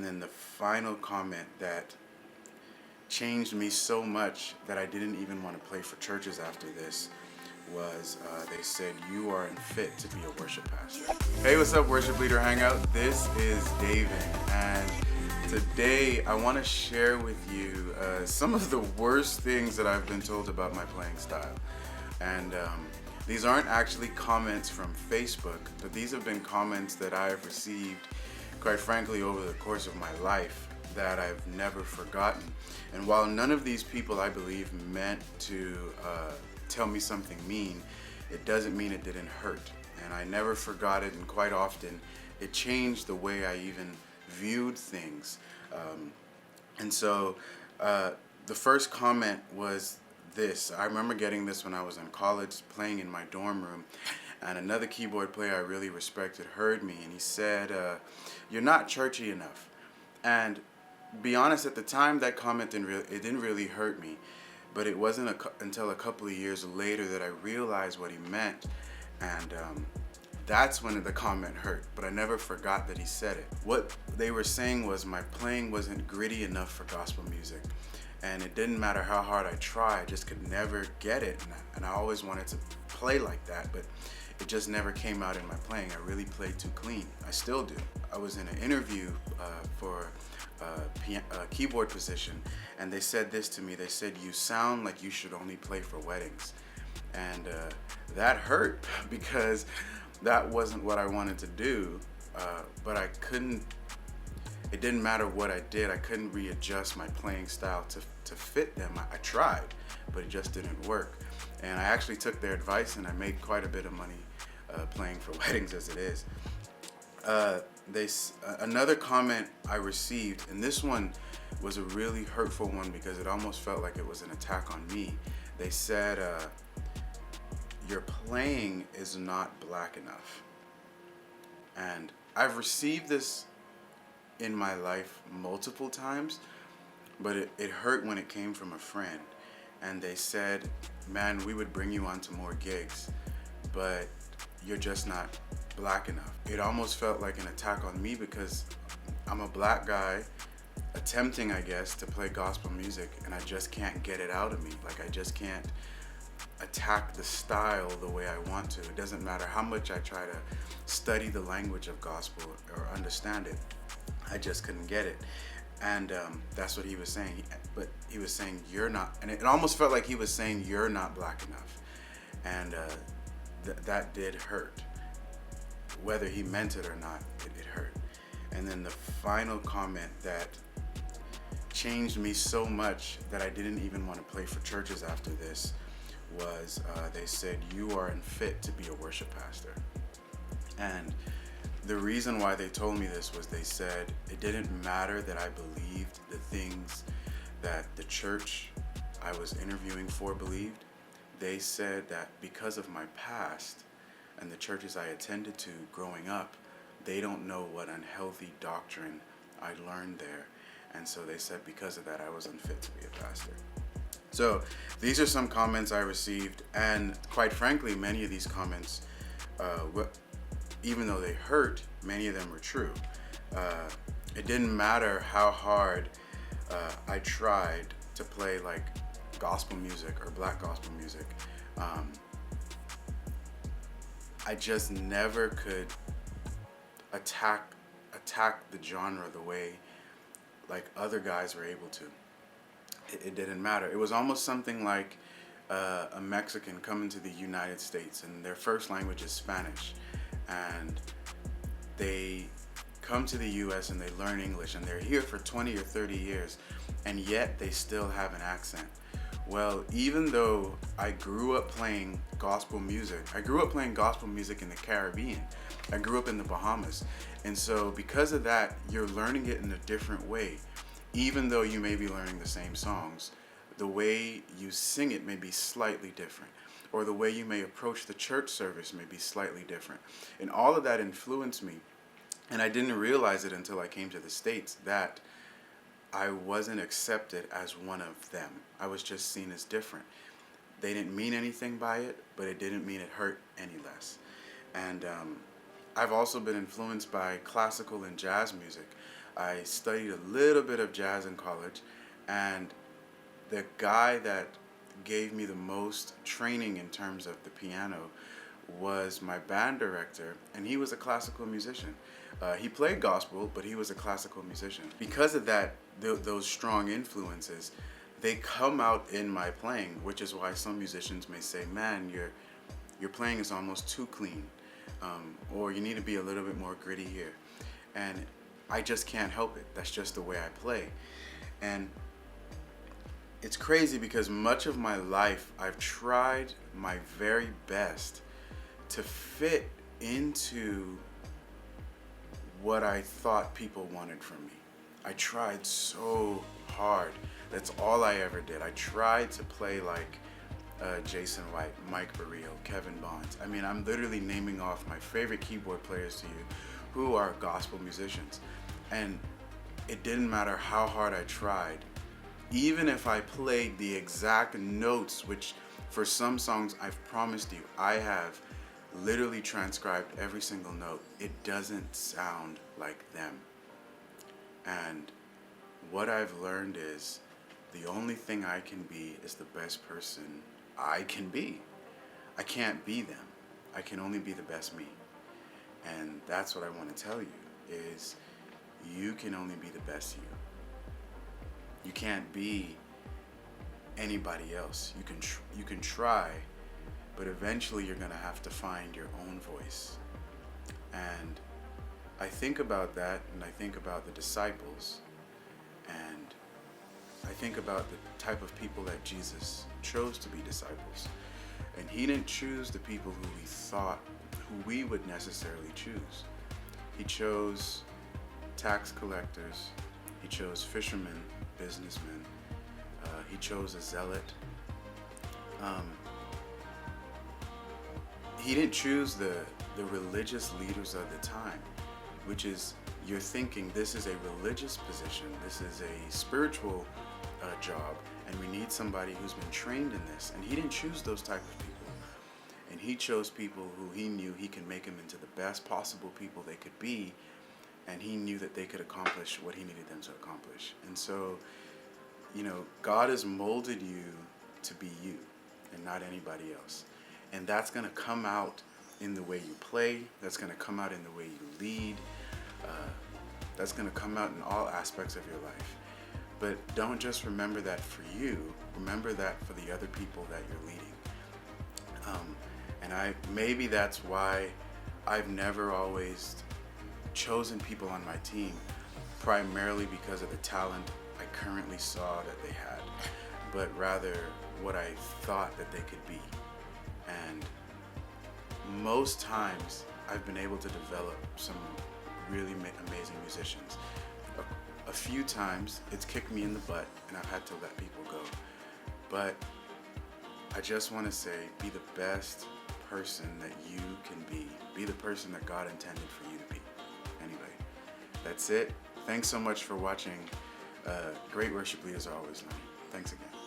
And then the final comment that changed me so much that I didn't even want to play for churches after this was they said, "You are unfit to be a worship pastor." Hey, what's up, Worship Leader Hangout? This is David, and today I want to share with you some of the worst things that I've been told about my playing style. And these aren't actually comments from Facebook, but these have been comments that I have received, quite frankly, over the course of my life that I've never forgotten. And while none of these people, I believe, meant to tell me something mean, it doesn't mean it didn't hurt. And I never forgot it, and quite often it changed the way I even viewed things. And so the first comment was this. I remember getting this when I was in college, playing in my dorm room, and another keyboard player I really respected heard me, and he said, "You're not churchy enough." And be honest, at the time that comment didn't really hurt me, but it wasn't until a couple of years later that I realized what he meant, and that's when the comment hurt. But I never forgot that he said it. What they were saying was my playing wasn't gritty enough for gospel music, and it didn't matter how hard I tried, I just could never get it, and I always wanted to play like that, but it just never came out in my playing. I really played too clean. I still do. I was in an interview for a keyboard position, and they said this to me. They said, "You sound like you should only play for weddings." And that hurt because that wasn't what I wanted to do, but I couldn't. It didn't matter what I did. I couldn't readjust my playing style to fit them. I tried, but it just didn't work. And I actually took their advice, and I made quite a bit of money playing for weddings as it is. Another comment I received, and this one was a really hurtful one because it almost felt like it was an attack on me. They said, "Your playing is not black enough." And I've received this in my life multiple times, but it hurt when it came from a friend. And they said, "Man, we would bring you onto more gigs, but you're just not black enough." It almost felt like an attack on me because I'm a black guy attempting, I guess, to play gospel music, and I just can't get it out of me. Like, I just can't attack the style the way I want to. It doesn't matter how much I try to study the language of gospel or understand it. I just couldn't get it. And that's what he was saying. But he was saying, "You're not," and it almost felt like he was saying, "You're not black enough." And that did hurt. Whether he meant it or not, it hurt. And then the final comment that changed me so much that I didn't even want to play for churches after this was they said, "You are unfit to be a worship pastor." And the reason why they told me this was they said it didn't matter that I believed the things that the church I was interviewing for believed. They said that because of my past and the churches I attended to growing up, they don't know what unhealthy doctrine I learned there. And so they said because of that, I was unfit to be a pastor. So these are some comments I received, and quite frankly, many of these comments, even though they hurt, many of them were true. It didn't matter how hard I tried to play like gospel music or black gospel music. I just never could attack the genre the way like other guys were able to. It didn't matter. It was almost something like a Mexican coming to the United States, and their first language is Spanish, and they come to the US and they learn English, and they're here for 20 or 30 years, and yet they still have an accent. Well, even though I grew up playing gospel music in the Caribbean. I grew up in the Bahamas. And so because of that, you're learning it in a different way. Even though you may be learning the same songs, the way you sing it may be slightly different, or the way you may approach the church service may be slightly different. And all of that influenced me. And I didn't realize it until I came to the States that I wasn't accepted as one of them. I was just seen as different. They didn't mean anything by it, but it didn't mean it hurt any less. And I've also been influenced by classical and jazz music. I studied a little bit of jazz in college, and the guy that gave me the most training in terms of the piano was my band director, and he was a classical musician. He played gospel, but he was a classical musician. Because of that, those strong influences, they come out in my playing, which is why some musicians may say, "Man, your playing is almost too clean," or "You need to be a little bit more gritty here." And I just can't help it. That's just the way I play. And it's crazy because much of my life I've tried my very best to fit into what I thought people wanted from me. I tried so hard. That's all I ever did. I tried to play like Jason White, Mike Barrio, Kevin Bonds. I mean, I'm literally naming off my favorite keyboard players to you who are gospel musicians. And it didn't matter how hard I tried. Even if I played the exact notes, which for some songs I've promised you, I have literally transcribed every single note, it doesn't sound like them. And what I've learned is the only thing I can be is the best person I can be. I can't be them. I can only be the best me. And that's what I want to tell you is you can only be the best you. You can't be anybody else. You can try, but eventually you're going to have to find your own voice. And I think about that, and I think about the disciples, and I think about the type of people that Jesus chose to be disciples. And he didn't choose the people who we would necessarily choose. He chose tax collectors. He chose fishermen, businessmen. He chose a zealot. He didn't choose the religious leaders of the time, which is, you're thinking this is a religious position, this is a spiritual job, and we need somebody who's been trained in this. And he didn't choose those type of people. And he chose people who he knew he can make them into the best possible people they could be, and he knew that they could accomplish what he needed them to accomplish. And so, God has molded you to be you and not anybody else. And that's going to come out in the way you play. That's going to come out in the way you lead. That's going to come out in all aspects of your life. But don't just remember that for you. Remember that for the other people that you're leading. And maybe that's why I've never always chosen people on my team, primarily because of the talent I currently saw that they had, but rather what I thought that they could be. And most times I've been able to develop some really amazing musicians. A few times it's kicked me in the butt and I've had to let people go. But I just want to say, be the best person that you can be. Be the person that God intended for you to be. Anyway, that's it. Thanks so much for watching. Great worship leaders are always learning. Thanks again.